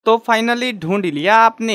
तो फाइनली ढूंढ लिया आपने?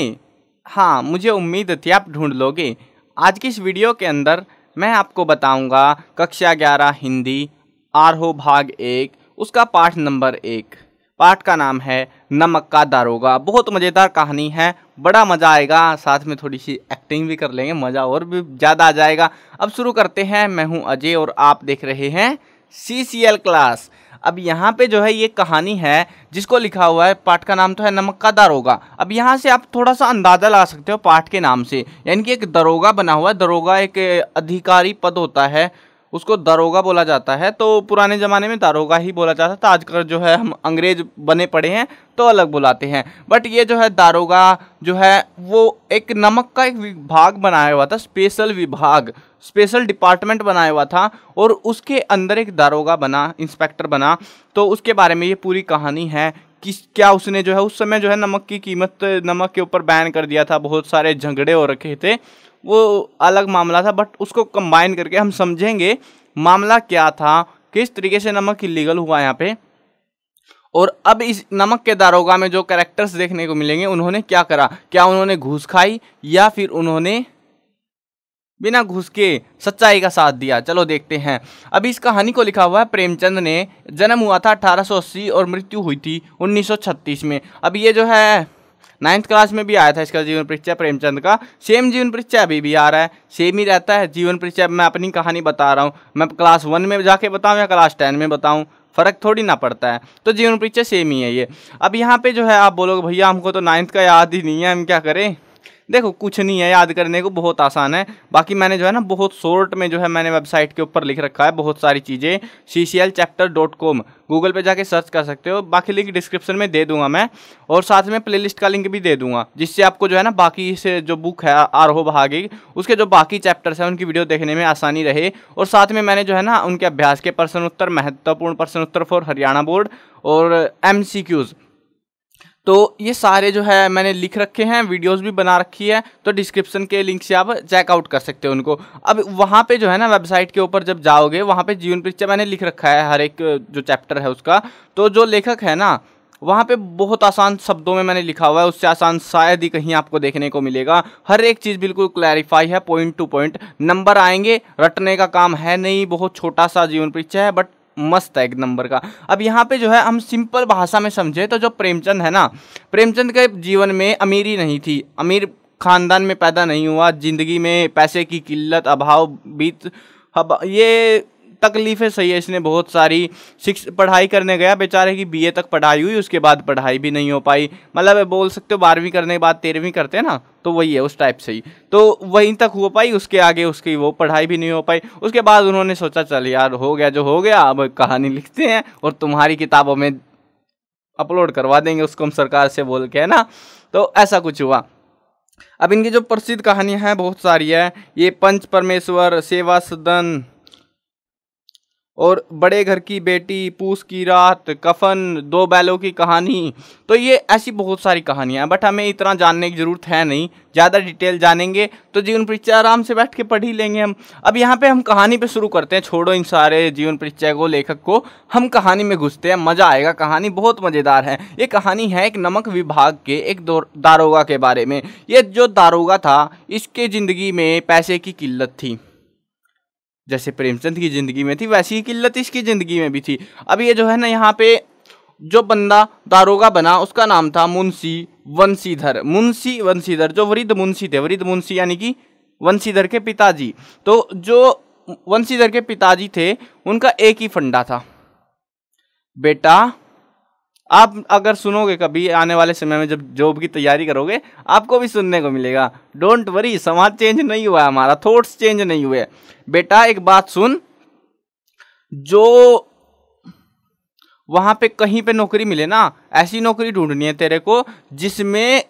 हाँ, मुझे उम्मीद थी आप ढूंढ लोगे। आज की इस वीडियो के अंदर मैं आपको बताऊंगा कक्षा 11 हिंदी आरहो भाग 1 उसका पाठ नंबर 1। पाठ का नाम है नमक का दारोगा। बहुत मज़ेदार कहानी है, बड़ा मज़ा आएगा, साथ में थोड़ी सी एक्टिंग भी कर लेंगे, मज़ा और भी ज़्यादा आ जाएगा। अब शुरू करते हैं। मैं हूं अजय और आप देख रहे हैं CCL क्लास। अब यहाँ पे जो है ये कहानी है जिसको लिखा हुआ है, पाठ का नाम तो है नमक का दारोगा। अब यहाँ से आप थोड़ा सा अंदाज़ा लगा सकते हो पाठ के नाम से, यानी कि एक दरोगा बना हुआ है। दरोगा एक अधिकारी पद होता है, उसको दरोगा बोला जाता है। तो पुराने ज़माने में दारोगा ही बोला जाता था। आजकल जो है हम अंग्रेज बने पड़े हैं तो अलग बुलाते हैं। बट ये जो है दारोगा जो है वो एक नमक का एक विभाग बनाया हुआ था, स्पेशल विभाग, स्पेशल डिपार्टमेंट बनाया हुआ था, और उसके अंदर एक दारोगा बना, इंस्पेक्टर बना। तो उसके बारे में ये पूरी कहानी है कि क्या उसने जो है उस समय जो है नमक की कीमत, नमक के ऊपर बैन कर दिया था, बहुत सारे झगड़े हो रखे थे, वो अलग मामला था। बट उसको कंबाइन करके हम समझेंगे मामला क्या था, किस तरीके से नमक इलीगल हुआ यहाँ पे। और अब इस नमक के दारोगा में जो कैरेक्टर्स देखने को मिलेंगे, उन्होंने क्या करा, क्या उन्होंने घूस खाई या फिर उन्होंने बिना घूस के सच्चाई का साथ दिया। चलो देखते हैं। अभी इस कहानी को लिखा हुआ है प्रेमचंद ने। जन्म हुआ था 1880 और मृत्यु हुई थी 1936 में। अब ये जो है 9th क्लास में भी आया था इसका जीवन परिचय प्रेमचंद का। सेम जीवन परिचय अभी भी आ रहा है, सेम ही रहता है जीवन परिचय। मैं अपनी कहानी बता रहा हूँ, मैं क्लास 1 में जाके बताऊँ या क्लास 10 में बताऊँ, फ़र्क थोड़ी ना पड़ता है। तो जीवन परिचय सेम ही है ये। अब यहाँ पे जो है आप बोलोगे भैया हमको तो 9th का याद ही नहीं है, हम क्या करें। देखो कुछ नहीं है याद करने को, बहुत आसान है। बाकी मैंने जो है ना बहुत शॉर्ट में जो है मैंने वेबसाइट के ऊपर लिख रखा है बहुत सारी चीज़ें। cclchapter.com गूगल पे जाके सर्च कर सकते हो। बाकी लिंक डिस्क्रिप्शन में दे दूंगा मैं, और साथ में प्लेलिस्ट का लिंक भी दे दूंगा, जिससे आपको जो है ना बाकी से जो बुक है आरोह भाग उसके जो बाकी चैप्टर्स हैं उनकी वीडियो देखने में आसानी रहे। और साथ में मैंने जो है ना उनके अभ्यास के प्रश्न उत्तर, महत्वपूर्ण प्रश्न उत्तर फॉर हरियाणा बोर्ड और MCQs, तो ये सारे जो है मैंने लिख रखे हैं, वीडियोस भी बना रखी है। तो डिस्क्रिप्शन के लिंक से आप चेकआउट कर सकते हो उनको। अब वहाँ पे जो है ना वेबसाइट के ऊपर जब जाओगे, वहाँ पे जीवन परिचय मैंने लिख रखा है हर एक जो चैप्टर है उसका। तो जो लेखक है ना वहाँ पे बहुत आसान शब्दों में मैंने लिखा हुआ है, उससे आसान शायद ही कहीं आपको देखने को मिलेगा। हर एक चीज़ बिल्कुल क्लैरिफाई है, पॉइंट टू पॉइंट। नंबर आएंगे, रटने का काम है नहीं, बहुत छोटा सा जीवन परिचय है बट मस्त है एक नंबर का। अब यहाँ पे जो है हम सिंपल भाषा में समझे तो जो प्रेमचंद है ना, प्रेमचंद के जीवन में अमीरी नहीं थी, अमीर खानदान में पैदा नहीं हुआ, जिंदगी में पैसे की किल्लत, अभाव बीत, ये तकलीफ़ें सही है इसने बहुत सारी। पढ़ाई करने गया बेचारे की, BA तक पढ़ाई हुई, उसके बाद पढ़ाई भी नहीं हो पाई। मतलब बोल सकते हो 12वीं करने के बाद 13वीं करते हैं ना, तो वही है उस टाइप से ही। तो वहीं तक हो पाई, उसके आगे उसकी वो पढ़ाई भी नहीं हो पाई। उसके बाद उन्होंने सोचा चल यार हो गया जो हो गया, अब कहानी लिखते हैं और तुम्हारी किताबों में अपलोड करवा देंगे उसको हम सरकार से बोल के, है ना। तो ऐसा कुछ हुआ। अब इनकी जो प्रसिद्ध कहानियाँ हैं बहुत सारी है। ये पंच परमेश्वर, सेवा सदन, और बड़े घर की बेटी, पूस की रात, कफन, दो बैलों की कहानी, तो ये ऐसी बहुत सारी कहानियाँ हैं। बट हमें इतना जानने की ज़रूरत है नहीं, ज़्यादा डिटेल जानेंगे तो जीवन परिचय आराम से बैठ के पढ़ ही लेंगे हम। अब यहाँ पे हम कहानी पे शुरू करते हैं, छोड़ो इन सारे जीवन परिचय को, लेखक को, हम कहानी में घुसते हैं। मज़ा आएगा, कहानी बहुत मज़ेदार है। ये कहानी है एक नमक विभाग के एक दारोगा के बारे में। ये जो दारोगा था इसके ज़िंदगी में पैसे की किल्लत थी, जैसे प्रेमचंद की ज़िंदगी में थी वैसी ही किल्लत इसकी ज़िंदगी में भी थी। अब ये जो है ना यहाँ पे जो बंदा दारोगा बना उसका नाम था मुंशी वंशीधर। मुंशी वंशीधर जो वृद्ध मुंशी थे, वृद्ध मुंशी यानी कि वंशीधर के पिताजी। तो जो वंशीधर के पिताजी थे उनका एक ही फंडा था, बेटा आप अगर सुनोगे कभी आने वाले समय में जब जॉब की तैयारी करोगे आपको भी सुनने को मिलेगा, डोंट वरी, समाज चेंज नहीं हुआ, हमारा थॉट्स चेंज नहीं हुए। बेटा एक बात सुन, जो वहां पे कहीं पे नौकरी मिले ना, ऐसी नौकरी ढूंढनी है तेरे को जिसमें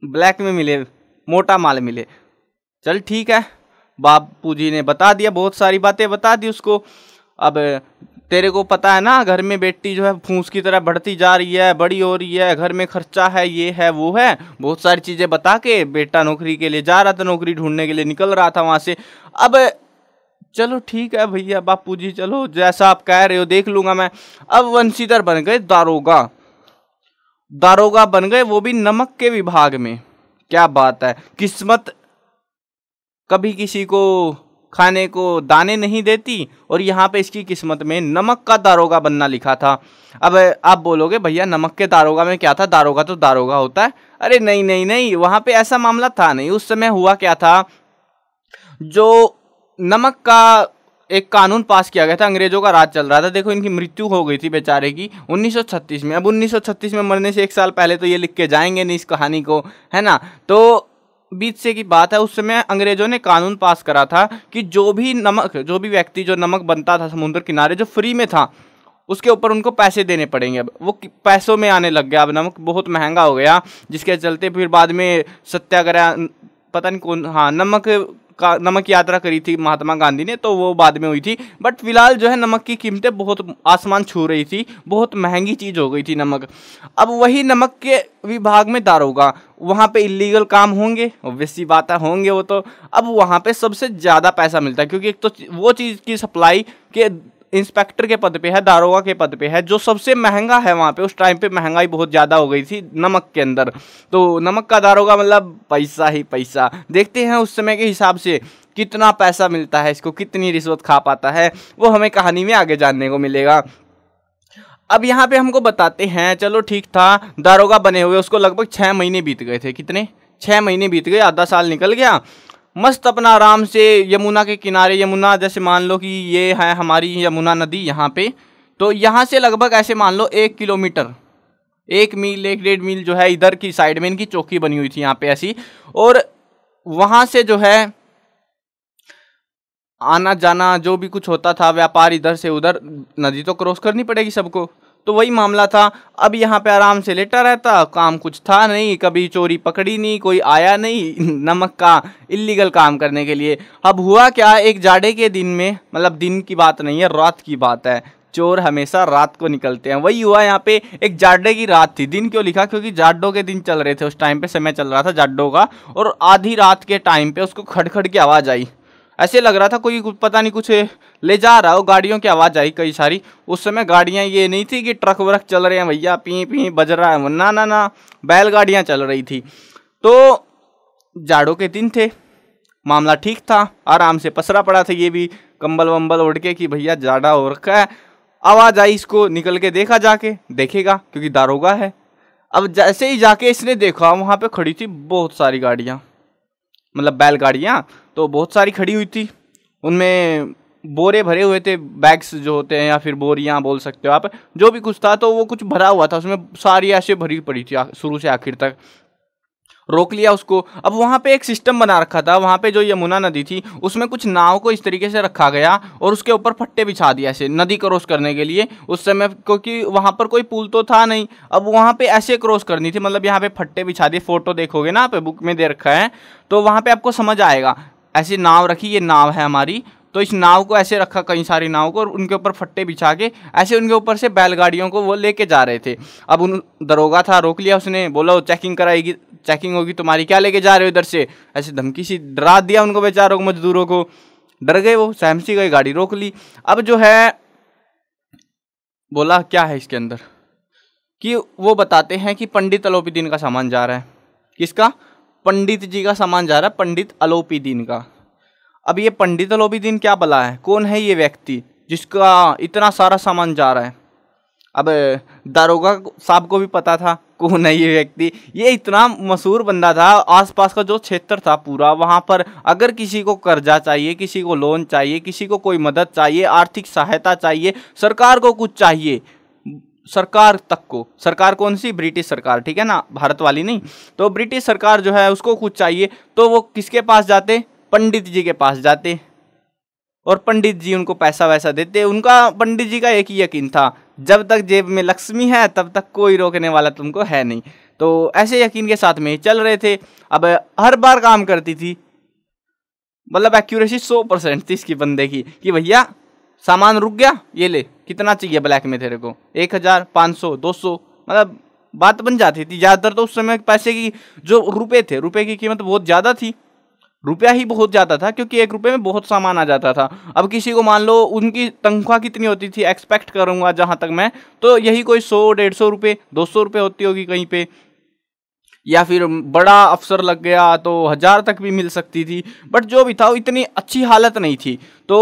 ब्लैक में मिले, मोटा माल मिले। चल ठीक है, बापूजी ने बता दिया, बहुत सारी बातें बता दी उसको। अब तेरे को पता है ना घर में बेटी जो है फूस की तरह बढ़ती जा रही है, बड़ी हो रही है, घर में खर्चा है, ये है वो है, बहुत सारी चीज़ें बता के बेटा नौकरी के लिए जा रहा था, नौकरी ढूंढने के लिए निकल रहा था वहाँ से। अब चलो ठीक है भैया बापूजी, चलो जैसा आप कह रहे हो देख लूँगा मैं। अब वंशीधर बन गए दारोगा, दारोगा बन गए, वो भी नमक के विभाग में। क्या बात है, किस्मत कभी किसी को खाने को दाने नहीं देती, और यहाँ पे इसकी किस्मत में नमक का दारोगा बनना लिखा था। अब आप बोलोगे भैया नमक के दारोगा में क्या था, दारोगा तो दारोगा होता है। अरे नहीं नहीं नहीं, वहाँ पे ऐसा मामला था नहीं। उस समय हुआ क्या था, जो नमक का एक कानून पास किया गया था, अंग्रेजों का राज चल रहा था। देखो इनकी मृत्यु हो गई थी बेचारे की 1936 में। अब 1936 में मरने से 1 साल पहले तो ये लिख के जाएंगे नहीं इस कहानी को, है ना। तो बीच से की बात है, उस समय अंग्रेजों ने कानून पास करा था कि जो भी व्यक्ति जो नमक बनता था समुद्र किनारे, जो फ्री में था, उसके ऊपर उनको पैसे देने पड़ेंगे। अब वो पैसों में आने लग गया, अब नमक बहुत महंगा हो गया, जिसके चलते फिर बाद में सत्याग्रह, पता नहीं कौन, हाँ, नमक यात्रा करी थी महात्मा गांधी ने, तो वो बाद में हुई थी। बट फिलहाल जो है नमक की कीमतें बहुत आसमान छू रही थी, बहुत महंगी चीज़ हो गई थी नमक। अब वही नमक के विभाग में दारोगा, वहाँ पे इलीगल काम होंगे, ऑब्वियसली बात है होंगे वो तो। अब वहाँ पे सबसे ज़्यादा पैसा मिलता है, क्योंकि एक तो वो चीज़ की सप्लाई के इंस्पेक्टर के पद पे है, दारोगा के पद पे है, जो सबसे महंगा है वहाँ पे। उस टाइम पे महंगाई बहुत ज़्यादा हो गई थी नमक के अंदर, तो नमक का दारोगा मतलब पैसा ही पैसा। देखते हैं उस समय के हिसाब से कितना पैसा मिलता है इसको, कितनी रिश्वत खा पाता है, वो हमें कहानी में आगे जानने को मिलेगा। अब यहाँ पे हमको बताते हैं, चलो ठीक था, दारोगा बने हुए उसको लगभग 6 महीने बीत गए थे। कितने? 6 महीने बीत गए, आधा साल निकल गया। मस्त अपना आराम से यमुना के किनारे, यमुना जैसे मान लो कि ये है हमारी यमुना नदी यहाँ पे, तो यहाँ से लगभग ऐसे मान लो 1 किलोमीटर, 1 मील 1 डेढ़ मील जो है इधर की साइड में इनकी चौकी बनी हुई थी यहाँ पे ऐसी। और वहाँ से जो है आना जाना जो भी कुछ होता था, व्यापार इधर से उधर, नदी तो क्रॉस करनी पड़ेगी सबको, तो वही मामला था। अब यहाँ पे आराम से लेटा रहता, काम कुछ था नहीं, कभी चोरी पकड़ी नहीं, कोई आया नहीं नमक का इलीगल काम करने के लिए। अब हुआ क्या, एक जाड़े के दिन में, मतलब दिन की बात नहीं है, रात की बात है, चोर हमेशा रात को निकलते हैं। वही हुआ यहाँ पे, एक जाड़े की रात थी। दिन क्यों लिखा, क्योंकि जाड्डों के दिन चल रहे थे उस टाइम पे, समय चल रहा था जाड्डों का, और आधी रात के टाइम पे उसको खड़खड़ की आवाज़ आई। ऐसे लग रहा था कोई पता नहीं कुछ ले जा रहा हो, गाड़ियों की आवाज़ आई कई सारी। उस समय गाड़ियाँ ये नहीं थी कि ट्रक व्रक चल रहे हैं भैया, पी पी बज रहा है, ना ना ना, बैलगाड़ियाँ चल रही थी। तो जाड़ों के दिन थे, मामला ठीक था, आराम से पसरा पड़ा था ये भी कंबल वंबल ओढ़ के कि भैया जाड़ा हो रखा है। आवाज़ आई, इसको निकल के देखा, जाके देखेगा क्योंकि दारोगा है। अब जैसे ही जाके इसने देखा, वहाँ पे खड़ी थी बहुत सारी गाड़ियाँ, मतलब बैलगाड़ियाँ तो बहुत सारी खड़ी हुई थी, उनमें बोरे भरे हुए थे, बैग्स जो होते हैं या फिर बोरियाँ बोल सकते हो आप, जो भी कुछ था, तो वो कुछ भरा हुआ था, उसमें सारी ऐसे भरी पड़ी थी शुरू से आखिर तक। रोक लिया उसको। अब वहाँ पे एक सिस्टम बना रखा था, वहाँ पे जो यमुना नदी थी उसमें कुछ नाव को इस तरीके से रखा गया और उसके ऊपर फट्टे बिछा दिया ऐसे नदी क्रॉस करने के लिए उस समय, क्योंकि वहाँ पर कोई पुल तो था नहीं। अब वहाँ पे ऐसे क्रॉस करनी थी, मतलब यहाँ पे फट्टे बिछा दिए, फोटो देखोगे ना आप, बुक में दे रखा है तो वहाँ पे आपको समझ आएगा। ऐसी नाव रखी, ये नाव है हमारी, तो इस नाव को ऐसे रखा, कई सारी नाव को, और उनके ऊपर फट्टे बिछा के ऐसे उनके ऊपर से बैलगाड़ियों को वो लेके जा रहे थे। अब उन दरोगा था, रोक लिया उसने, बोला चेकिंग कराएगी, चेकिंग होगी तुम्हारी, क्या लेके जा रहे हो इधर से, ऐसे धमकी सी डरा दिया उनको, बेचारों को, मजदूरों को। डर गए वो, सहम सी गए, गाड़ी रोक ली। अब जो है बोला क्या है इसके अंदर, कि वो बताते हैं कि पंडित अलोपीदीन का सामान जा रहा है। किसका? पंडित जी का सामान जा रहा है, पंडित अलोपीदीन का। अब ये पंडित अलोपीदीन क्या बला है, कौन है ये व्यक्ति जिसका इतना सारा सामान जा रहा है? अब दारोगा साहब को भी पता था कौन है ये व्यक्ति। ये इतना मशहूर बंदा था, आसपास का जो क्षेत्र था पूरा, वहाँ पर अगर किसी को कर्जा चाहिए, किसी को लोन चाहिए, किसी को कोई मदद चाहिए, आर्थिक सहायता चाहिए, सरकार को कुछ चाहिए, सरकार तक को, सरकार कौन सी? ब्रिटिश सरकार, ठीक है ना, भारत वाली नहीं, तो ब्रिटिश सरकार जो है उसको कुछ चाहिए तो वो किसके पास जाते? पंडित जी के पास जाते, और पंडित जी उनको पैसा वैसा देते। उनका, पंडित जी का एक ही यकीन था, जब तक जेब में लक्ष्मी है तब तक कोई रोकने वाला तुमको है नहीं। तो ऐसे यकीन के साथ में चल रहे थे। अब हर बार काम करती थी, मतलब एक्यूरेसी 100% थी इसकी बंदे की, कि भैया सामान रुक गया, ये ले, कितना चाहिए ब्लैक में तेरे को, 1000, 500, 200, मतलब बात बन जाती थी। ज़्यादातर तो उस समय पैसे की जो रुपए थे, रुपए की कीमत बहुत ज़्यादा थी, रुपया ही बहुत ज़्यादा था, क्योंकि 1 रुपये में बहुत सामान आ जाता था। अब किसी को मान लो उनकी तनख्वाह कितनी होती थी, एक्सपेक्ट करूँगा जहाँ तक मैं, तो यही कोई 100-150 रुपये 200 रुपये होती होगी कहीं पे, या फिर बड़ा अफसर लग गया तो 1000 तक भी मिल सकती थी। बट जो भी था वो इतनी अच्छी हालत नहीं थी। तो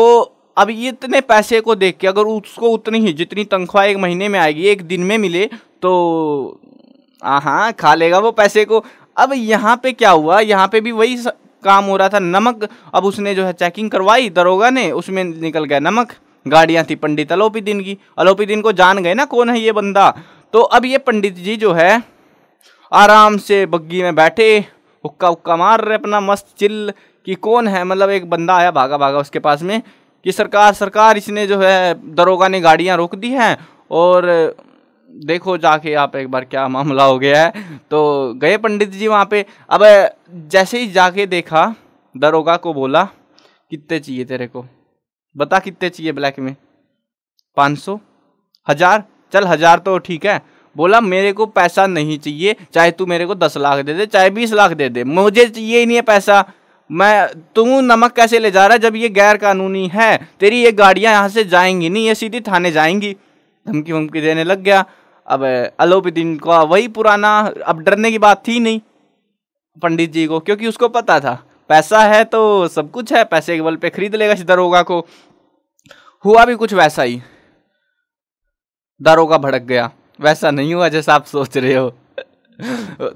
अब ये इतने पैसे को देख के अगर उसको उतनी ही जितनी तनख्वाह 1 महीने में आएगी 1 दिन में मिले तो हाँ खा लेगा वो पैसे को। अब यहाँ पे क्या हुआ, यहाँ पे भी वही काम हो रहा था, नमक। अब उसने जो है चेकिंग करवाई दरोगा ने, उसमें निकल गया नमक। गाड़ियाँ थी पंडित अलोपीदीन की, अलोपीदीन को जान गए ना कौन है ये बंदा। तो अब ये पंडित जी जो है आराम से बग्गी में बैठे हुक्का हुक्का मार रहे अपना मस्त चिल कि कौन है। मतलब एक बंदा आया भागा भागा उसके पास में कि सरकार सरकार इसने जो है दरोगा ने गाड़ियाँ रोक दी हैं और देखो जाके आप एक बार क्या मामला हो गया है। तो गए पंडित जी वहाँ पे। अब जैसे ही जाके देखा, दरोगा को बोला कितने चाहिए तेरे को, बता कितने चाहिए ब्लैक में। 500, 1000, चल 1000 तो ठीक है। बोला मेरे को पैसा नहीं चाहिए, चाहे तू मेरे को 10 लाख दे दे, चाहे 20 लाख दे दे, मुझे चाहिए ही नहीं है पैसा। तू नमक कैसे ले जा रहा है जब ये गैर कानूनी है, तेरी ये गाड़ियां यहाँ से जाएंगी नहीं, ये सीधी थाने जाएंगी। धमकी वमकी देने लग गया। अब अलोपीदीन का वही पुराना, अब डरने की बात थी नहीं पंडित जी को, क्योंकि उसको पता था पैसा है तो सब कुछ है, पैसे के बल पे खरीद लेगा इस दरोगा को। हुआ भी कुछ वैसा ही, दरोगा भड़क गया। वैसा नहीं हुआ जैसा आप सोच रहे हो।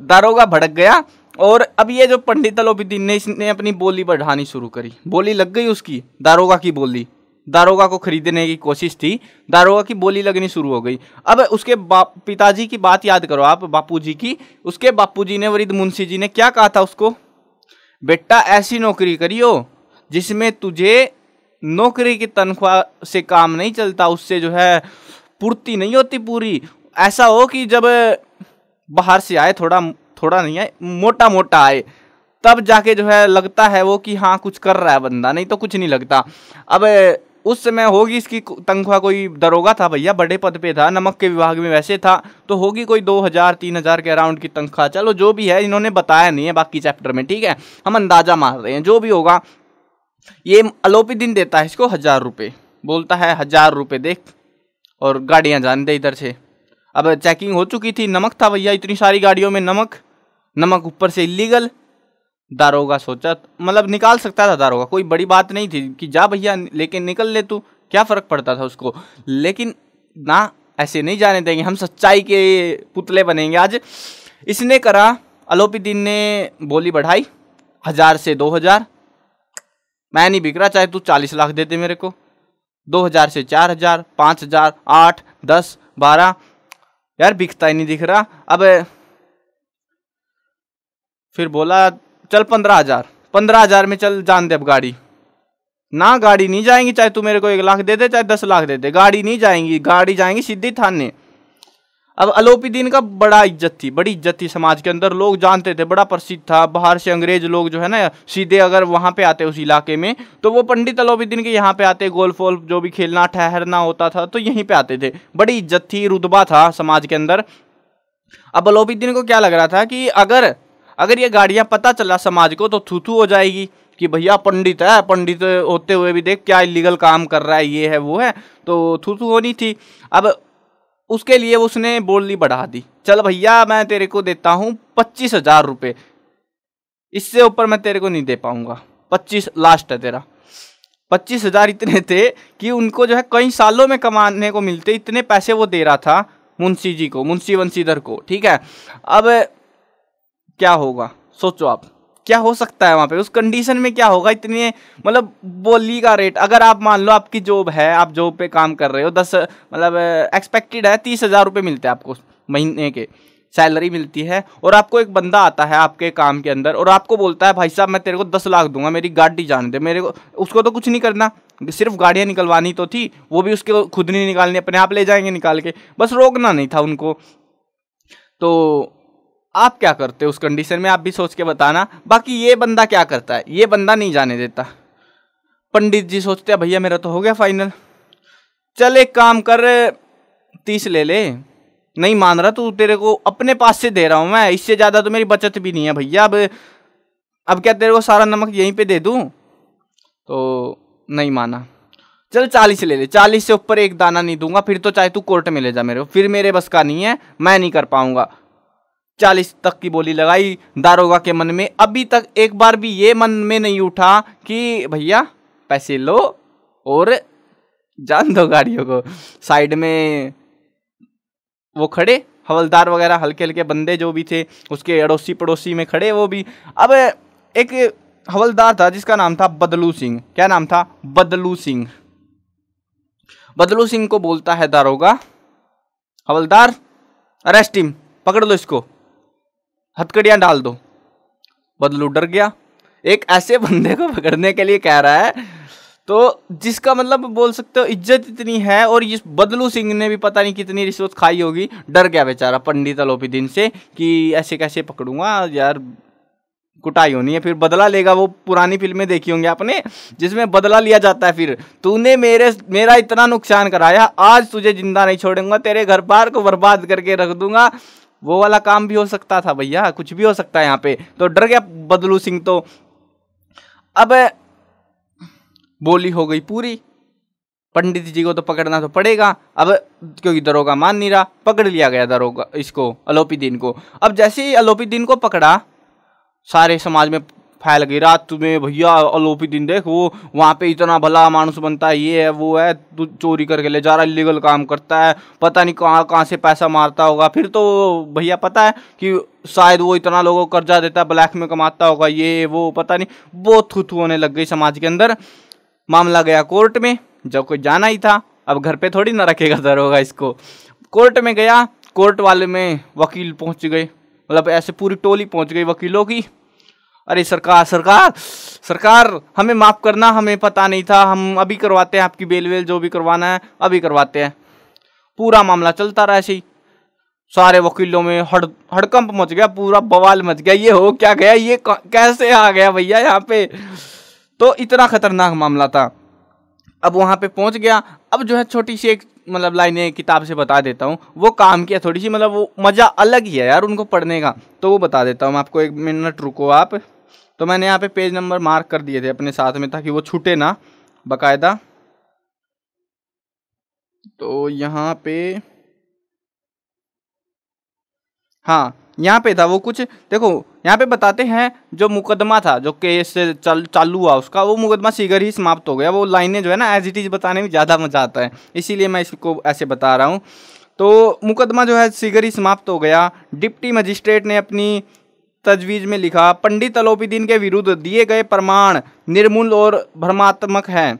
दरोगा भड़क गया और अब ये जो पंडित अलोपीदीन ने, इसने अपनी बोली बढ़ानी शुरू करी। बोली लग गई उसकी, दारोगा की बोली। दारोगा को खरीदने की कोशिश थी, दारोगा की बोली लगनी शुरू हो गई। अब उसके पिताजी की बात याद करो आप, बापूजी की। उसके बापूजी ने, वृद्ध मुंशी जी ने क्या कहा था उसको, बेटा ऐसी नौकरी करियो जिसमें तुझे नौकरी की तनख्वाह से काम नहीं चलता, उससे जो है पूर्ति नहीं होती पूरी। ऐसा हो कि जब बाहर से आए, थोड़ा थोड़ा नहीं आए, मोटा मोटा आए, तब जाके जो है लगता है वो कि हाँ कुछ कर रहा है बंदा, नहीं तो कुछ नहीं लगता। अब उस समय होगी इसकी तनख्वाह, कोई दरोगा था भैया, बड़े पद पे था, नमक के विभाग में वैसे था, तो होगी कोई 2000-3000 के अराउंड की तनख्वाह। चलो जो भी है, इन्होंने बताया नहीं है बाकी चैप्टर में, ठीक है, हम अंदाजा मार रहे हैं जो भी होगा। ये अलोपीदीन देता है इसको 1000 रुपये, बोलता है 1000 रुपये देख और गाड़ियाँ जान दे इधर से। अब चेकिंग हो चुकी थी, नमक था भैया, इतनी सारी गाड़ियों में नमक ऊपर से इलीगल। दारोगा सोचा, मतलब निकाल सकता था दारोगा, कोई बड़ी बात नहीं थी कि जा भैया लेकिन निकल ले तू, क्या फ़र्क पड़ता था उसको। लेकिन ना, ऐसे नहीं जाने देंगे, हम सच्चाई के पुतले बनेंगे आज। इसने करा, अलोपीदीन ने बोली बढ़ाई 1000 से 2000। मैं नहीं बिक रहा, चाहे तू 40 लाख दे दे मेरे को। 2000 से 4000, 5000, 8, 10, 12, यार बिकता ही नहीं दिख रहा। अब फिर बोला चल 15,000, 15,000 में चल जान दे अब गाड़ी। ना, गाड़ी नहीं जाएंगी, चाहे तू मेरे को 1 लाख दे दे, चाहे 10 लाख दे दे, गाड़ी नहीं जाएंगी, गाड़ी जाएंगी सीधी थाने। अब अलोपीदीन का बड़ी इज्जत थी समाज के अंदर, लोग जानते थे, बड़ा प्रसिद्ध था। बाहर से अंग्रेज लोग जो है ना, सीधे अगर वहाँ पे आते उस इलाके में, तो वो पंडित अलोपीदीन के यहाँ पे आते, गोल्फ वोल्फ जो भी खेलना ठहरना होता था तो यहीं पे आते थे। बड़ी इज्जत थी, रुतबा था समाज के अंदर। अब अलोपीदीन को क्या लग रहा था कि अगर ये गाड़ियाँ पता चला समाज को तो थू हो जाएगी कि भैया पंडित है, पंडित होते हुए भी देख क्या इलीगल काम कर रहा है, ये है वो है, तो थू होनी थी। अब उसके लिए उसने बोली बढ़ा दी, चल भैया मैं तेरे को देता हूँ 25,000 रुपये, इससे ऊपर मैं तेरे को नहीं दे पाऊंगा, 25 लास्ट है तेरा। 25,000 इतने थे कि उनको जो है कई सालों में कमाने को मिलते, इतने पैसे वो दे रहा था मुंशी जी को, मुंशी वंशीधर को, ठीक है। अब क्या होगा सोचो आप, क्या हो सकता है वहाँ पे उस कंडीशन में, क्या होगा इतने, मतलब बोली का रेट। अगर आप मान लो आपकी जॉब है, आप जॉब पे काम कर रहे हो, 10 मतलब एक्सपेक्टेड है 30,000 रुपये मिलते हैं आपको महीने के, सैलरी मिलती है, और आपको एक बंदा आता है आपके काम के अंदर और आपको बोलता है भाई साहब मैं तेरे को 10 लाख दूंगा, मेरी गाड़ी जाने दे मेरे को। उसको तो कुछ नहीं करना, सिर्फ गाड़ियाँ निकलवानी तो थी, वो भी उसके खुद नहीं निकालनी, अपने आप ले जाएंगे निकाल के, बस रोकना नहीं था उनको। तो आप क्या करते उस कंडीशन में, आप भी सोच के बताना। बाकी ये बंदा क्या करता है, ये बंदा नहीं जाने देता। पंडित जी सोचते हैं भैया मेरा तो हो गया फाइनल, चल एक काम कर 30 ले ले, नहीं मान रहा तू, तेरे को अपने पास से दे रहा हूँ मैं, इससे ज़्यादा तो मेरी बचत भी नहीं है भैया। अब अब क्या तेरे को सारा नमक यहीं पे दे दूं? तो नहीं माना। चल 40 ले ले, 40 से ऊपर एक दाना नहीं दूंगा, फिर तो चाहे तू कोर्ट में ले जा मेरे को, फिर मेरे बस का नहीं है, मैं नहीं कर पाऊंगा। 40 तक की बोली लगाई दारोगा के मन में। अभी तक एक बार भी ये मन में नहीं उठा कि भैया पैसे लो और जान दो गाड़ियों को। साइड में वो खड़े हवलदार वगैरह, हल्के हल्के बंदे जो भी थे उसके अड़ोसी पड़ोसी में खड़े वो भी। अब एक हवलदार था जिसका नाम था बदलू सिंह। क्या नाम था? बदलू सिंह। बदलू सिंह को बोलता है दारोगा, हवलदार अरेस्ट हिम, पकड़ लो इसको, हथकड़ियां डाल दो। बदलू डर गया, एक ऐसे बंदे को पकड़ने के लिए कह रहा है तो जिसका मतलब बोल सकते हो इज्जत इतनी है, और इस बदलू सिंह ने भी पता नहीं कितनी रिश्वत खाई होगी। डर गया बेचारा पंडित अलोपीदीन से कि ऐसे कैसे पकड़ूंगा यार, कुटाई होनी है, फिर बदला लेगा। वो पुरानी फिल्में देखी होंगी आपने जिसमें बदला लिया जाता है, फिर तूने मेरा इतना नुकसान कराया, आज तुझे जिंदा नहीं छोड़ूंगा, तेरे घर बार को बर्बाद करके रख दूंगा। वो वाला काम भी हो सकता था भैया, कुछ भी हो सकता है यहाँ पे। तो डर गया बदलू सिंह। तो अब बोली हो गई पूरी, पंडित जी को तो पकड़ना तो पड़ेगा। अब क्योंकि दरोगा मान नहीं रहा, पकड़ लिया गया दरोगा इसको, अलोपीदीन को। अब जैसे ही अलोपीदीन को पकड़ा, सारे समाज में फैल गई रात में, भैया अलोपीदीन देख वो वहाँ पे इतना भला मानुस बनता है, ये है वो है, तू चोरी करके ले जा रहा, इलीगल काम करता है, पता नहीं कहाँ से पैसा मारता होगा। फिर तो भैया पता है कि शायद वो इतना लोगों को कर्जा देता है, ब्लैक में कमाता होगा, ये वो पता नहीं। बहुत थू थू होने लग गई समाज के अंदर। मामला गया कोर्ट में, जब कोई जाना ही था, अब घर पे थोड़ी ना रखेगा दरोगा इसको। कोर्ट में गया, कोर्ट वाले में वकील पहुंच गए, मतलब ऐसे पूरी टोली पहुंच गई वकीलों की। अरे सरकार सरकार सरकार, हमें माफ़ करना, हमें पता नहीं था, हम अभी करवाते हैं आपकी बेल वेल जो भी करवाना है अभी करवाते हैं। पूरा मामला चलता रहा ऐसे ही। सारे वकीलों में हड़कंप मच गया, पूरा बवाल मच गया, ये हो क्या गया, ये कैसे आ गया भैया यहाँ पे। तो इतना खतरनाक मामला था। अब वहाँ पे पहुँच गया। अब जो है छोटी सी एक मतलब लाइनें किताब से बता देता हूँ, वो काम किया थोड़ी सी, मतलब वो मज़ा अलग ही है यार उनको पढ़ने का, तो वो बता देता हूँ मैं आपको। 1 मिनट रुको आप। तो मैंने यहाँ पे पेज नंबर मार्क कर दिए थे अपने साथ में ताकि वो छूटे ना बाकायदा। तो यहाँ पे हाँ, यहाँ पे था वो कुछ, देखो यहाँ पे बताते हैं जो मुकदमा था, जो केस चालू हुआ उसका, वो मुकदमा शीघ्र ही समाप्त हो गया। वो लाइनें जो है ना एज इट इज़ बताने में ज़्यादा मज़ा आता है, इसीलिए मैं इसको ऐसे बता रहा हूँ। तो मुकदमा जो है शीघ्र ही समाप्त हो गया। डिप्टी मजिस्ट्रेट ने अपनी तजवीज़ में लिखा, पंडित अलोपीदीन के विरुद्ध दिए गए प्रमाण निर्मूल और भ्रमात्मक हैं।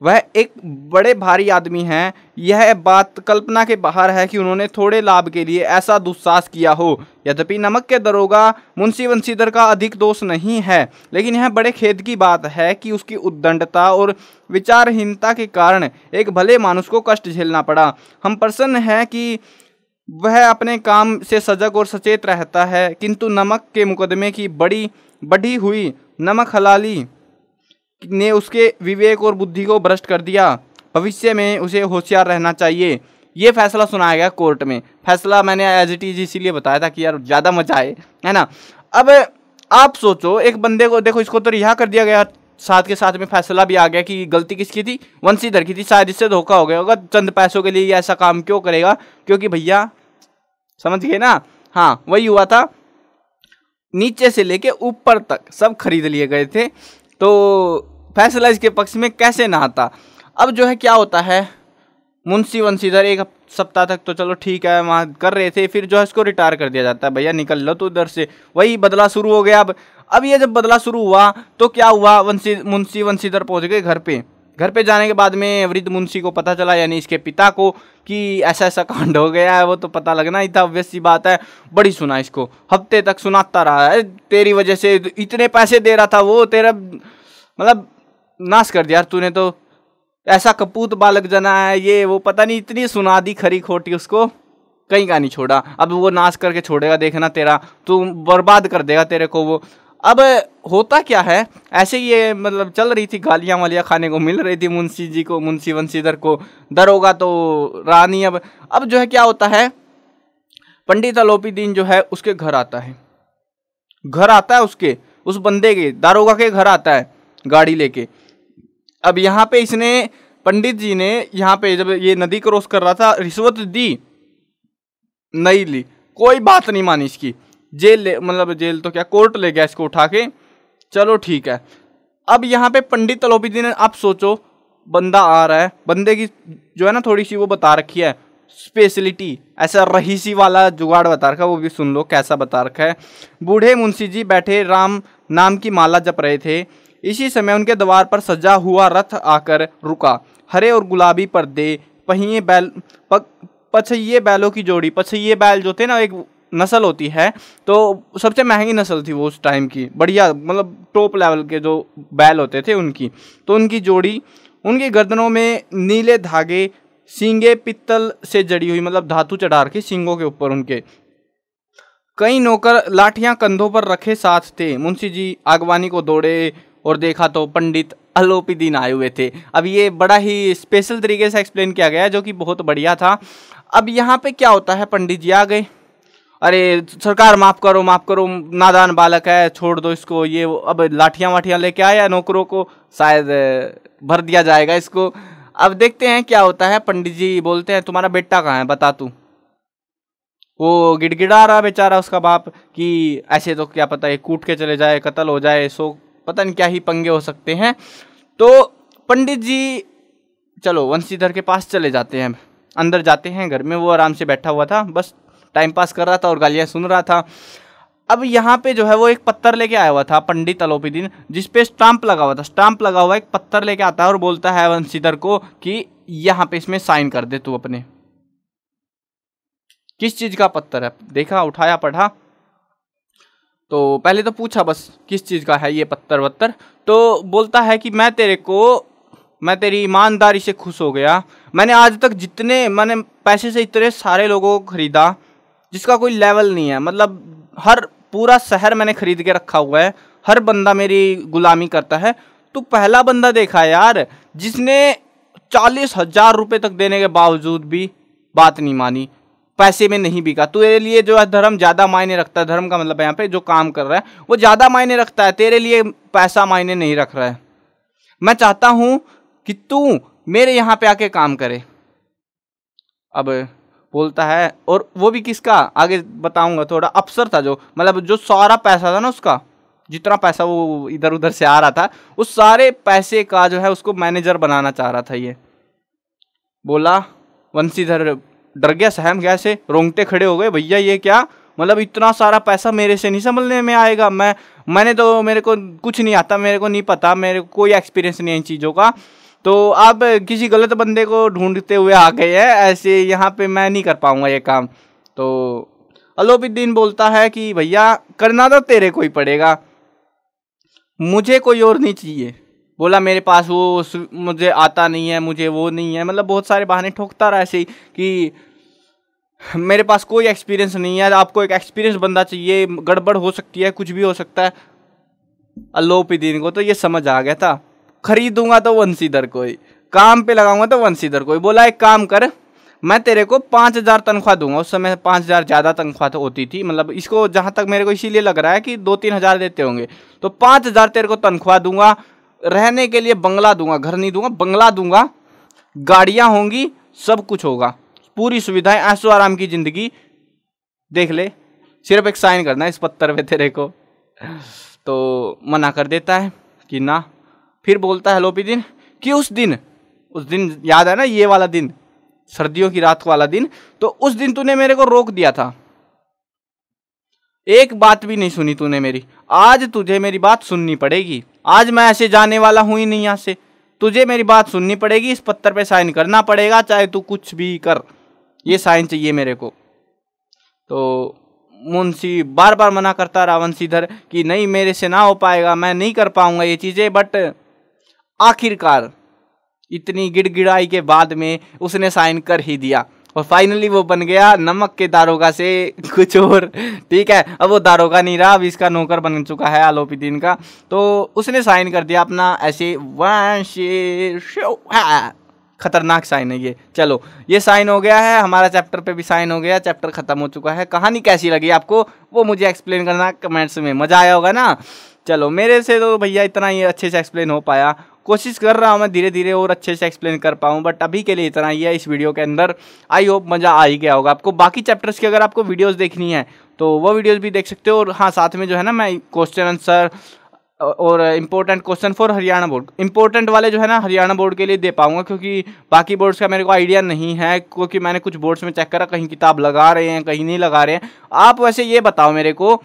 वह एक बड़े भारी आदमी हैं। यह बात कल्पना के बाहर है कि उन्होंने थोड़े लाभ के लिए ऐसा दुस्साहस किया हो। यद्यपि नमक के दरोगा मुंशी बंशीधर का अधिक दोष नहीं है, लेकिन यह बड़े खेद की बात है कि उसकी उद्दंडता और विचारहीनता के कारण एक भले मानुस को कष्ट झेलना पड़ा। हम प्रसन्न हैं कि वह अपने काम से सजग और सचेत रहता है, किंतु नमक के मुकदमे की बढ़ी हुई नमक हलाली ने उसके विवेक और बुद्धि को भ्रष्ट कर दिया। भविष्य में उसे होशियार रहना चाहिए। ये फैसला सुनाया गया कोर्ट में। फैसला मैंने एज इट इज इसीलिए बताया था कि यार ज़्यादा मजा आए, है ना। अब आप सोचो, एक बंदे को देखो, इसको तो रिहा कर दिया गया, साथ के साथ में फैसला भी आ गया कि गलती किसकी थी, वंशीधर की थी। शायद इससे धोखा हो गया होगा, चंद पैसों के लिए ये ऐसा काम क्यों करेगा, क्योंकि भैया समझ गए ना। हाँ, वही हुआ था, नीचे से लेके ऊपर तक सब खरीद लिए गए थे। तो फैसला इसके पक्ष में कैसे ना आता। अब जो है क्या होता है, मुंशी बंशीधर 1 सप्ताह तक तो चलो ठीक है वहाँ कर रहे थे, फिर जो है इसको रिटायर कर दिया जाता है, भैया निकल लो तो उधर से। वही बदला शुरू हो गया। अब ये जब बदला शुरू हुआ तो क्या हुआ, मुंशी बंशीधर पहुँच गए घर पे। घर पे जाने के बाद में वृद्ध मुंशी को पता चला, यानी इसके पिता को, कि ऐसा ऐसा कांड हो गया है। वो तो पता लगना ही था, ऑब्वियस सी बात है। बड़ी सुना इसको, हफ्ते तक सुनाता रहा है, तेरी वजह से इतने पैसे दे रहा था वो, तेरा मतलब नाश कर दिया तूने, तो ऐसा कपूत बालक जना है ये वो, पता नहीं इतनी सुना दी खरी खोटी उसको, कहीं का नहीं छोड़ा। अब वो नाश करके छोड़ेगा, देखना तेरा, तू बर्बाद कर देगा तेरे को वो। अब होता क्या है, ऐसे ये मतलब चल रही थी, गालियाँ वालियाँ खाने को मिल रही थी मुंशी जी को, मुंशी बंशीधर को। दरोगा तो रानी। अब जो है क्या होता है, पंडित अलोपीदीन जो है उसके घर आता है, उसके उस बंदे के दारोगा के घर आता है गाड़ी लेके। अब यहाँ पे इसने पंडित जी ने यहाँ पे जब ये नदी क्रॉस कर रहा था रिश्वत दी, नहीं ली, कोई बात नहीं मानी इसकी, मतलब जेल तो क्या, कोर्ट ले गया इसको उठा के, चलो ठीक है। अब यहाँ पे पंडित अलोपीदीन, आप सोचो बंदा आ रहा है, बंदे की जो है ना थोड़ी सी वो बता रखी है स्पेशलिटी, ऐसा रहीसी वाला जुगाड़ बता रखा है, वो भी सुन लो कैसा बता रखा है। बूढ़े मुंशी जी बैठे राम नाम की माला जप रहे थे। इसी समय उनके द्वार पर सजा हुआ रथ आकर रुका। हरे और गुलाबी पर्दे, पहिए बैल, पछइये बैलों की जोड़ी, पछइये बैल जो थे ना एक नस्ल होती है, तो सबसे महंगी नस्ल थी वो उस टाइम की, बढ़िया मतलब टॉप लेवल के जो बैल होते थे उनकी, तो उनकी जोड़ी, उनकी गर्दनों में नीले धागे, सींगे पित्तल से जड़ी हुई, मतलब धातु चढ़ा रखी सींगों के ऊपर उनके। कई नौकर लाठियां कंधों पर रखे साथ थे। मुंशी जी आगवानी को दौड़े और देखा तो पंडित अलोपीदीन आए हुए थे। अब ये बड़ा ही स्पेशल तरीके से एक्सप्लेन किया गया है जो कि बहुत बढ़िया था। अब यहाँ पे क्या होता है, पंडित जी आ गए, अरे सरकार माफ़ करो, नादान बालक है, छोड़ दो इसको, ये अब लाठियाँ वाठियाँ लेके आया, नौकरों को शायद भर दिया जाएगा इसको। अब देखते हैं क्या होता है। पंडित जी बोलते हैं तुम्हारा बेटा कहाँ है, बता तू। वो गिड़गिड़ा रहा बेचारा उसका बाप कि ऐसे तो क्या पता है कूट के चले जाए, कत्ल हो जाए, सो पता नहीं क्या ही पंगे हो सकते हैं। तो पंडित जी चलो वंशीधर के पास चले जाते हैं, अंदर जाते हैं घर में। वो आराम से बैठा हुआ था, बस टाइम पास कर रहा था और गालियाँ सुन रहा था। अब यहाँ पे जो है वो एक पत्थर लेके आया हुआ था पंडित अलोपीदीन, जिसपे स्टाम्प लगा हुआ था। स्टाम्प लगा हुआ एक पत्थर लेके आता है और बोलता है वंशीधर को कि यहाँ पे इसमें साइन कर दे तू अपने। किस चीज का पत्थर है, देखा, उठाया, पढ़ा, तो पहले तो पूछा बस किस चीज का है ये पत्थर वत्तर, तो बोलता है कि मैं तेरी ईमानदारी से खुश हो गया। मैंने आज तक मैंने पैसे से इतने सारे लोगों को खरीदा जिसका कोई लेवल नहीं है, मतलब हर पूरा शहर मैंने खरीद के रखा हुआ है, हर बंदा मेरी गुलामी करता है। तू पहला बंदा देखा यार जिसने 40,000 रुपये तक देने के बावजूद भी बात नहीं मानी, पैसे में नहीं बिका। तेरे लिए जो है धर्म ज़्यादा मायने रखता है, धर्म का मतलब यहाँ पे जो काम कर रहा है वो ज़्यादा मायने रखता है, तेरे लिए पैसा मायने नहीं रख रहा है। मैं चाहता हूँ कि तू मेरे यहाँ पे आके काम करे। अब बोलता है, और वो भी किसका, आगे बताऊंगा, थोड़ा अफसर था जो, मतलब जो सारा पैसा था ना उसका, जितना पैसा वो इधर उधर से आ रहा था उस सारे पैसे का जो है उसको मैनेजर बनाना चाह रहा था ये। बोला वंशीधर डर गया, सहम गया, से रोंगटे खड़े हो गए, भैया ये क्या, मतलब इतना सारा पैसा मेरे से नहीं संभलने में आएगा, मेरे को कुछ नहीं आता, मेरे को नहीं पता, मेरे को कोई एक्सपीरियंस नहीं है इन चीज़ों का, तो आप किसी गलत बंदे को ढूंढते हुए आ गए हैं, ऐसे यहाँ पे मैं नहीं कर पाऊंगा ये काम। तो अलोपीदीन बोलता है कि भैया करना तो तेरे को ही पड़ेगा, मुझे कोई और नहीं चाहिए। बोला मेरे पास वो मुझे आता नहीं है, मुझे वो नहीं है, मतलब बहुत सारे बहाने ठोकता रहा ऐसे ही कि मेरे पास कोई एक्सपीरियंस नहीं है, आपको एक एक्सपीरियंस बंदा चाहिए, गड़बड़ हो सकती है, कुछ भी हो सकता है। अलोपीदीन को तो ये समझ आ गया था, खरीदूंगा तो वंशीधर को ही, काम पे लगाऊंगा तो वंशीधर को ही। बोला एक काम कर, मैं तेरे को 5,000 तनख्वाह दूंगा। उस समय 5,000 ज़्यादा तनख्वाह तो होती थी, मतलब इसको जहाँ तक मेरे को इसीलिए लग रहा है कि 2-3 हज़ार देते होंगे, तो 5,000 तेरे को तनख्वाह दूंगा, रहने के लिए बंगला दूंगा, घर नहीं दूंगा, बंगला दूंगा, गाड़ियाँ होंगी, सब कुछ होगा, पूरी सुविधाएं, ऐशो आराम की ज़िंदगी, देख ले, सिर्फ एक साइन करना है इस पत्थर पे तेरे को। तो मना कर देता है कि ना। फिर बोलता है अलोपीदीन कि उस दिन याद है ना, ये वाला दिन, सर्दियों की रात वाला दिन, तो उस दिन तूने मेरे को रोक दिया था, एक बात भी नहीं सुनी तूने मेरी, आज तुझे मेरी बात सुननी पड़ेगी। आज मैं ऐसे जाने वाला हूं ही नहीं यहाँ से, तुझे मेरी बात सुननी पड़ेगी, इस पत्थर पे साइन करना पड़ेगा, चाहे तू कुछ भी कर, ये साइन चाहिए मेरे को। तो मुंशी बार बार मना करता रहा वंशीधर कि नहीं मेरे से ना हो पाएगा, मैं नहीं कर पाऊंगा ये चीज़ें, बट आखिरकार इतनी गिड़गिड़ाई के बाद में उसने साइन कर ही दिया और फाइनली वो बन गया नमक के दारोगा से कुछ और। ठीक है, अब वो दारोगा नहीं रहा, अब इसका नौकर बन चुका है अलोपीदीन का। तो उसने साइन कर दिया अपना ऐसे, खतरनाक साइन है ये। चलो ये साइन हो गया है, हमारा चैप्टर पे भी साइन हो गया, चैप्टर खत्म हो चुका है। कहानी कैसी लगी आपको वो मुझे एक्सप्लेन करना कमेंट्स में, मज़ा आया होगा ना। चलो मेरे से तो भैया इतना ही अच्छे से एक्सप्लेन हो पाया, कोशिश कर रहा हूँ मैं धीरे धीरे और अच्छे से एक्सप्लेन कर पाऊँ, बट अभी के लिए इतना ही है इस वीडियो के अंदर। आई होप मज़ा आ ही गया होगा आपको। बाकी चैप्टर्स की अगर आपको वीडियोस देखनी है तो वो वीडियोस भी देख सकते हो। और हाँ, साथ में जो है ना मैं क्वेश्चन आंसर और important question for Haryana board, important वाले जो है ना हरियाणा बोर्ड के लिए दे पाऊंगा, क्योंकि बाकी बोर्ड्स का मेरे को आइडिया नहीं है, क्योंकि मैंने कुछ बोर्ड्स में चेक करा कहीं किताब लगा रहे हैं कहीं नहीं लगा रहे हैं। आप वैसे ये बताओ मेरे को,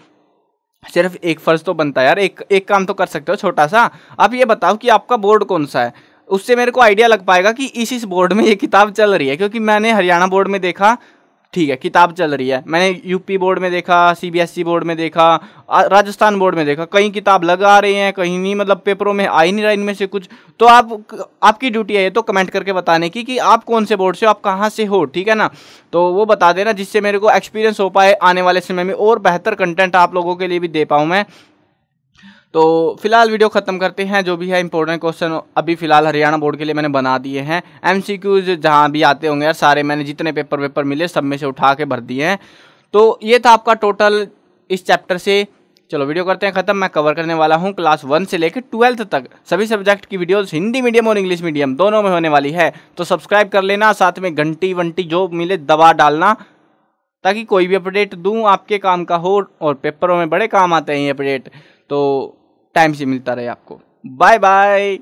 सिर्फ एक फर्ज तो बनता है यार, एक काम तो कर सकते हो छोटा सा। आप ये बताओ कि आपका बोर्ड कौन सा है, उससे मेरे को आइडिया लग पाएगा कि इस बोर्ड में ये किताब चल रही है। क्योंकि मैंने हरियाणा बोर्ड में देखा, ठीक है किताब चल रही है, मैंने यूपी बोर्ड में देखा, सीबीएसई बोर्ड में देखा, राजस्थान बोर्ड में देखा, कहीं किताब लगा रहे हैं कहीं नहीं, मतलब पेपरों में आ ही नहीं रहा इनमें से कुछ। तो आपकी ड्यूटी है ये तो कमेंट करके बताने की कि आप कौन से बोर्ड से हो, आप कहाँ से हो, ठीक है ना। तो वो बता देना, जिससे मेरे को एक्सपीरियंस हो पाए आने वाले समय में और बेहतर कंटेंट आप लोगों के लिए भी दे पाऊँ मैं। तो फिलहाल वीडियो खत्म करते हैं। जो भी है इंपॉर्टेंट क्वेश्चन अभी फिलहाल हरियाणा बोर्ड के लिए मैंने बना दिए हैं। एमसीक्यूज जहाँ भी आते होंगे यार, सारे मैंने जितने पेपर मिले सब में से उठा के भर दिए हैं। तो ये था आपका टोटल इस चैप्टर से। चलो वीडियो करते हैं खत्म। मैं कवर करने वाला हूँ क्लास 1 से लेकर 12th तक सभी सब्जेक्ट की वीडियोस, हिंदी मीडियम और इंग्लिश मीडियम दोनों में होने वाली है। तो सब्सक्राइब कर लेना, साथ में घंटी वंटी जो मिले दबा डालना, ताकि कोई भी अपडेट दूँ आपके काम का हो। और पेपरों में बड़े काम आते हैं ये अपडेट, तो टाइम से मिलता रहे आपको। Bye bye.